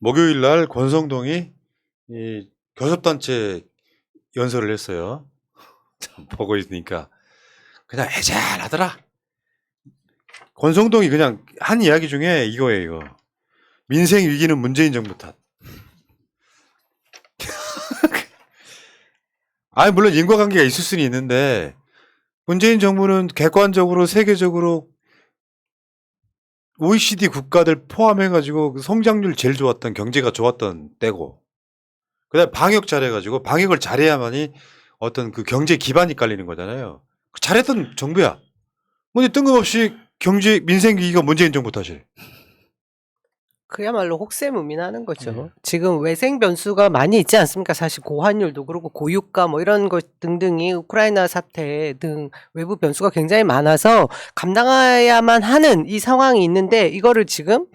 목요일 날 권성동이 이 교섭단체 연설을 했어요. 참 보고 있으니까 그냥 애잘하더라. 권성동이 그냥 한 이야기 중에 이거예요. 이거. 민생 위기는 문재인 정부 탓. 아니 물론 인과관계가 있을 수는 있는데 문재인 정부는 객관적으로 세계적으로 OECD 국가들 포함해가지고 그 성장률 제일 좋았던 경제가 좋았던 때고 그다음에 방역 잘해가지고 방역을 잘해야만이 어떤 그 경제 기반이 깔리는 거잖아요. 잘했던 정부야. 근데 뜬금없이 경제 민생 위기가 문재인 정부 탓이래. 그야말로 혹세무민하는 거죠. 네. 지금 외생 변수가 많이 있지 않습니까? 사실 고환율도 그렇고 고유가 뭐 이런 것 등등이 우크라이나 사태 등 외부 변수가 굉장히 많아서 감당해야만 하는 이 상황이 있는데 이거를 지금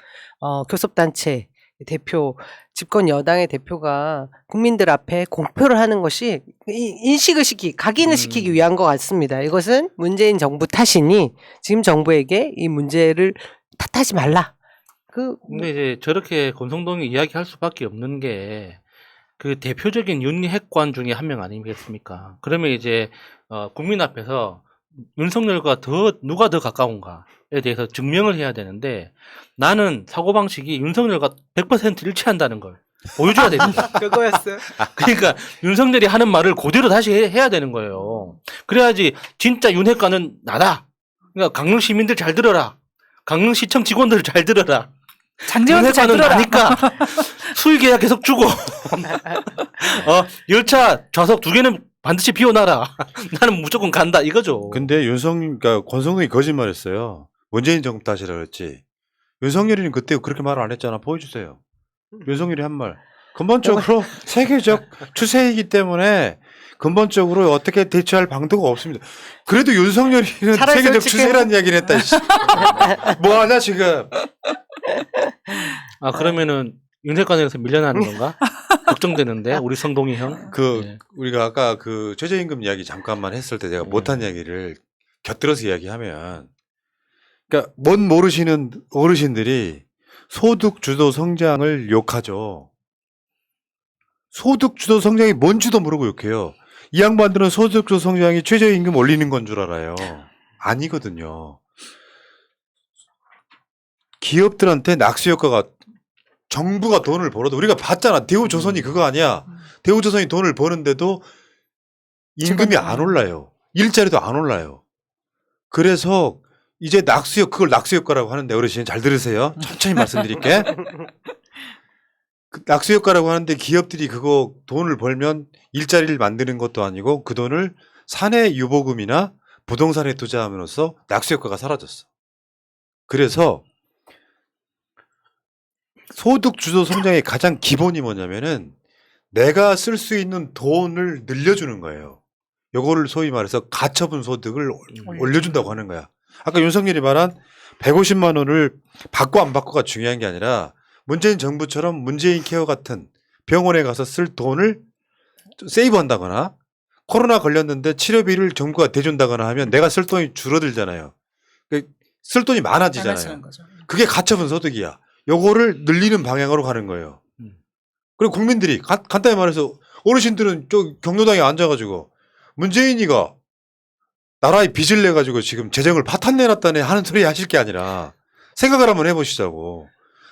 교섭단체 대표 집권 여당의 대표가 국민들 앞에 공표를 하는 것이 인식을 각인을 시키기 위한 것 같습니다. 이것은 문재인 정부 탓이니 지금 정부에게 이 문제를 탓하지 말라. 근데 이제 저렇게 권성동이 이야기할 수밖에 없는 게 그 대표적인 윤핵관 중에 한 명 아니겠습니까? 그러면 이제 국민 앞에서 윤석열과 누가 더 가까운가에 대해서 증명을 해야 되는데 나는 사고방식이 윤석열과 100% 일치한다는 걸 보여줘야 됩니다. 그거였어요. 그러니까 윤석열이 하는 말을 그대로 다시 해야 되는 거예요. 그래야지 진짜 윤핵관은 나다. 그러니까 강릉 시민들 잘 들어라. 강릉 시청 직원들 잘 들어라. 장재원도 잘 윤핵관은 들어라. 나니까 수익 계약 계속 주고 열차 좌석 2개는 반드시 비워놔라. 나는 무조건 간다 이거죠. 근데 그러니까 권성동이 거짓말했어요. 문재인 정부 탓이라 그랬지. 윤석열이는 그때 그렇게 말 안 했잖아. 보여주세요. 윤석열이 한 말. 근본적으로 세계적 추세이기 때문에 근본적으로 어떻게 대처할 방도가 없습니다. 그래도 윤석열이는 차라리 세계적 솔직히- 추세라는 이야기를 했다. 뭐하냐 지금. 그러면은 윤핵관에서 밀려나는 건가? 걱정되는데 우리 성동이 형. 예. 우리가 아까 그 최저임금 이야기 잠깐만 했을 때 제가 못한 이야기를 곁들여서 이야기하면 그러니까 뭔 모르시는 어르신들이 소득 주도 성장을 욕하죠. 소득 주도 성장이 뭔지도 모르고 욕해요. 이 양반들은 소득 주도 성장이 최저임금 올리는 건 줄 알아요. 아니거든요. 기업들한테 낙수 효과가 정부가 돈을 벌어도 우리가 봤잖아. 대우조선이 그거 아니야. 대우조선이 돈을 버는데도 임금이 안 올라요. 일자리도 안 올라요. 그래서 이제 그걸 낙수 효과라고 하는데 어르신 잘 들으세요. 천천히 말씀드릴게. 그 낙수 효과라고 하는데 기업들이 그거 돈을 벌면 일자리를 만드는 것도 아니고 그 돈을 사내 유보금이나 부동산에 투자함으로써 낙수 효과가 사라졌어. 그래서 소득 주도 성장의 가장 기본이 뭐냐면은 내가 쓸 수 있는 돈을 늘려주는 거예요. 요거를 소위 말해서 가처분 소득을 올려준다고 하는 거야. 아까 윤석열이 말한 150만 원을 받고 안 받고가 중요한 게 아니라 문재인 정부처럼 문재인 케어 같은 병원에 가서 쓸 돈을 세이브한다거나 코로나 걸렸는데 치료비를 정부가 대준다거나 하면 내가 쓸 돈이 줄어들잖아요. 쓸 돈이 많아지잖아요. 그게 가처분 소득이야. 요거를 늘리는 방향으로 가는 거예요. 그리고 국민들이 간단히 말해서 어르신들은 경로당에 앉아가지고 문재인이가 나라에 빚을 내가지고 지금 재정을 파탄 내놨다네 하는 소리 하실 게 아니라 생각을 한번 해보시자고.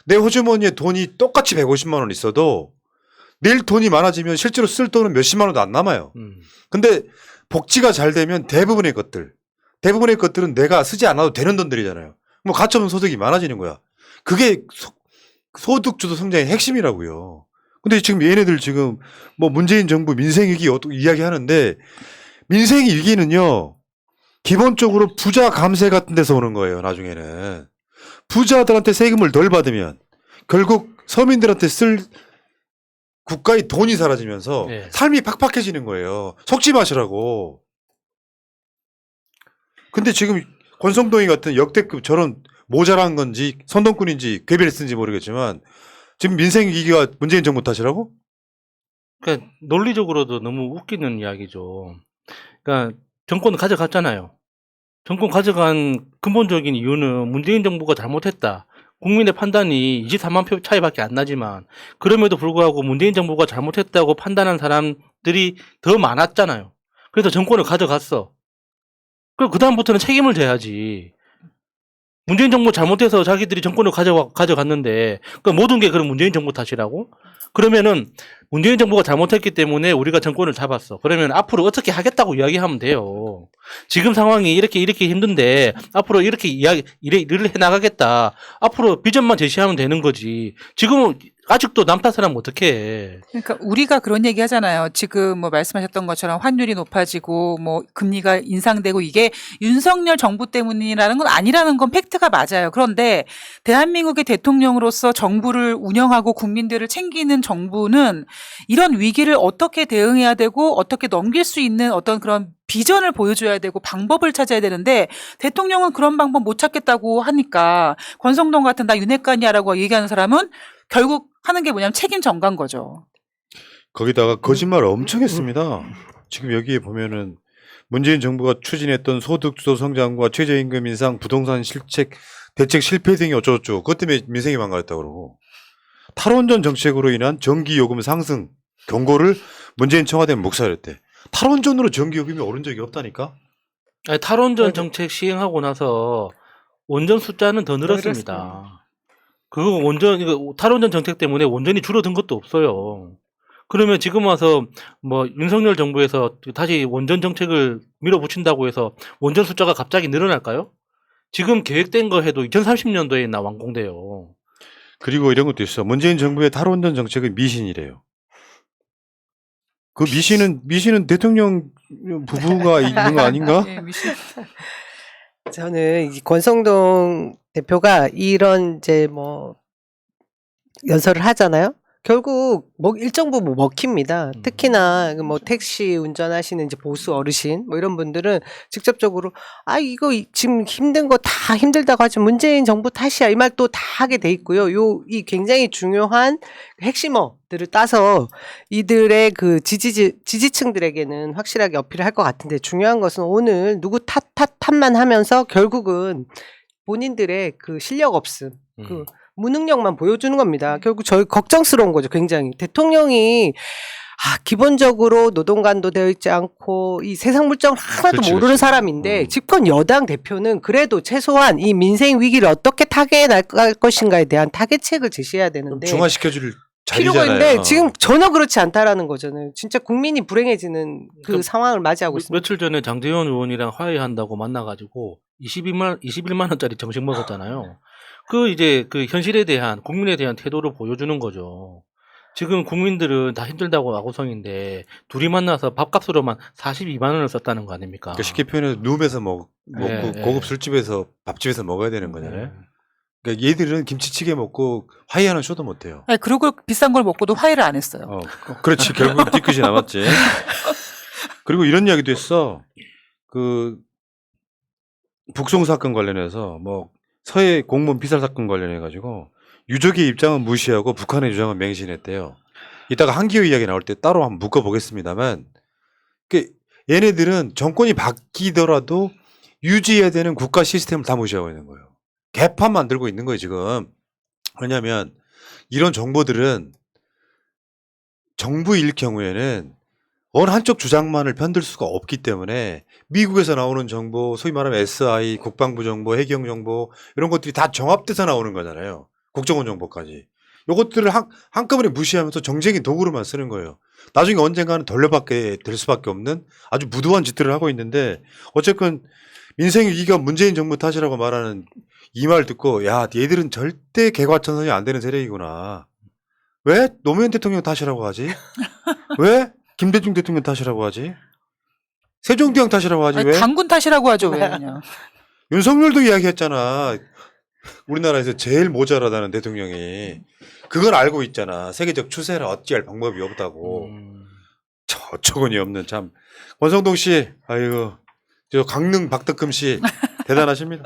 내 호주머니에 돈이 똑같이 150만 원 있어도 내일 돈이 많아지면 실제로 쓸 돈은 몇십만 원도 안 남아요. 근데 복지가 잘 되면 대부분의 것들은 내가 쓰지 않아도 되는 돈들이잖아요. 뭐 가처분 소득이 많아지는 거야. 그게 소득 주도 성장의 핵심이라고요. 근데 지금 얘네들 지금 뭐 문재인 정부 민생위기 이야기하는데 민생위기는요. 기본적으로 부자 감세 같은 데서 오는 거예요. 나중에는. 부자들한테 세금을 덜 받으면 결국 서민들한테 쓸 국가의 돈이 사라지면서 네. 삶이 팍팍해지는 거예요. 속지 마시라고. 근데 지금 권성동이 같은 역대급 저런 모자란 건지 선동꾼인지 괴벨스인지 모르겠지만 지금 민생 위기가 문재인 정부 탓이라고? 그러니까 논리적으로도 너무 웃기는 이야기죠. 그러니까 정권을 가져갔잖아요. 정권 가져간 근본적인 이유는 문재인 정부가 잘못했다. 국민의 판단이 24만 표 차이밖에 안 나지만 그럼에도 불구하고 문재인 정부가 잘못했다고 판단한 사람들이 더 많았잖아요. 그래서 정권을 가져갔어. 그럼 그다음부터는 책임을 져야지. 문재인 정부 잘못해서 자기들이 정권을 가져갔는데 그 모든 게 그럼 문재인 정부 탓이라고? 그러면은 문재인 정부가 잘못했기 때문에 우리가 정권을 잡았어. 그러면 앞으로 어떻게 하겠다고 이야기하면 돼요. 지금 상황이 이렇게 힘든데 앞으로 이렇게 일을 해나가겠다. 앞으로 비전만 제시하면 되는 거지. 지금은 아직도 남 탓을 하면 어떡해. 그러니까 우리가 그런 얘기 하잖아요. 지금 뭐 말씀하셨던 것처럼 환율이 높아지고 뭐 금리가 인상되고 이게 윤석열 정부 때문이라는 건 아니라는 건 팩트가 맞아요. 그런데 대한민국의 대통령으로서 정부를 운영하고 국민들을 챙기는 정부는 이런 위기를 어떻게 대응해야 되고 어떻게 넘길 수 있는 어떤 그런 비전을 보여줘야 되고 방법을 찾아야 되는데 대통령은 그런 방법 못 찾겠다고 하니까 권성동 같은 나 윤핵관이야라고 얘기하는 사람은 결국 하는 게 뭐냐면 책임 전가인 거죠. 거기다가 거짓말을 엄청 했습니다. 지금 여기에 보면은 문재인 정부가 추진했던 소득주도 성장과 최저임금 인상, 부동산 대책 실패 등이 어쩌고저쩌고 그것 때문에 민생이 망가졌다고 그러고 탈원전 정책으로 인한 전기요금 상승 경고를 문재인 청와대는 묵살했대. 탈원전으로 전기요금이 오른 적이 없다니까? 아니, 탈원전 정책 시행하고 나서 원전 숫자는 더 늘었습니다. 이거 탈원전 정책 때문에 원전이 줄어든 것도 없어요. 그러면 지금 와서 뭐 윤석열 정부에서 다시 원전 정책을 밀어붙인다고 해서 원전 숫자가 갑자기 늘어날까요? 지금 계획된 거 해도 2030년도에 완공돼요. 그리고 이런 것도 있어. 문재인 정부의 탈원전 정책은 미신이래요. 그 미신은 대통령 부부가 있는 거 아닌가? 예, 미신. 저는 이 권성동 대표가 이런 이제 뭐 연설을 하잖아요. 결국 일정 부분 먹힙니다. 특히나 뭐 택시 운전하시는 이제 보수 어르신 뭐 이런 분들은 직접적으로 이거 지금 힘든 거 다 힘들다고 하지 문재인 정부 탓이야 이 말 또 다 하게 돼 있고요. 이 굉장히 중요한 핵심어들을 따서 이들의 그 지지층들에게는 확실하게 어필을 할 것 같은데 중요한 것은 오늘 누구 탓만 하면서 결국은 본인들의 그 실력 없음 그 무능력만 보여주는 겁니다. 결국 저희 걱정스러운 거죠. 굉장히. 대통령이 기본적으로 노동관도 되어 있지 않고 이 세상 물정을 하나도 모르는 사람인데 집권 여당 대표는 그래도 최소한 이 민생 위기를 어떻게 타개해 나갈 것인가에 대한 타개책을 제시해야 되는데 중화시켜줄 필요가 자리잖아요. 있는데 지금 전혀 그렇지 않다라는 거잖아요. 진짜 국민이 불행해지는 그 상황을 맞이하고 있습니다. 며칠 전에 장제원 의원이랑 화해한다고 만나가지고 21만 원짜리 정식 먹었잖아요. 그 현실에 대한 국민에 대한 태도를 보여주는 거죠. 지금 국민들은 다 힘들다고 아고성인데 둘이 만나서 밥값으로만 42만 원을 썼다는 거 아닙니까? 그러니까 쉽게 표현해서 룸에서 먹고 네, 고급 술집에서 밥집에서 먹어야 되는 거잖아요. 그러니까 얘들은 김치찌개 먹고 화해하는 쇼도 못 해요. 아니, 그리고 비싼 걸 먹고도 화해를 안 했어요. 그렇지. 결국 뒤끝이 남았지. 그리고 이런 이야기도 했어. 그 북송 사건 관련해서 뭐 서해 공무원 피살 사건 관련해 가지고 유족의 입장은 무시하고 북한의 주장은 맹신했대요. 이따가 한기호 이야기 나올 때 따로 한번 묶어보겠습니다만 얘네들은 정권이 바뀌더라도 유지해야 되는 국가 시스템을 다 무시하고 있는 거예요. 개판 만들고 있는 거예요 지금. 왜냐하면 이런 정보들은 정부일 경우에는 어느 한쪽 주장만을 편들 수가 없기 때문에 미국에서 나오는 정보, 소위 말하면 SI, 국방부 정보, 해경 정보 이런 것들이 다 정합돼서 나오는 거잖아요. 국정원 정보까지. 이것들을 한꺼번에 무시하면서 정쟁의 도구로만 쓰는 거예요. 나중에 언젠가는 돌려받게 될 수밖에 없는 아주 무도한 짓들을 하고 있는데 어쨌건 민생 위기가 문재인 정부 탓이라고 말하는 이 말 듣고 야 얘들은 절대 개과천선이 안 되는 세력이구나. 왜 노무현 대통령 탓이라고 하지? 왜 김대중 대통령 탓이라고 하지? 세종대왕 탓이라고 하지? 아니, 왜? 당군 탓이라고 하죠. 왜 그냥. 윤석열도 이야기했잖아. 우리나라에서 제일 모자라다는 대통령이. 그걸 알고 있잖아. 세계적 추세를 어찌할 방법이 없다고. 어처구니 없는 참. 권성동 씨, 아이고, 저 강릉 박덕금 씨 대단하십니다.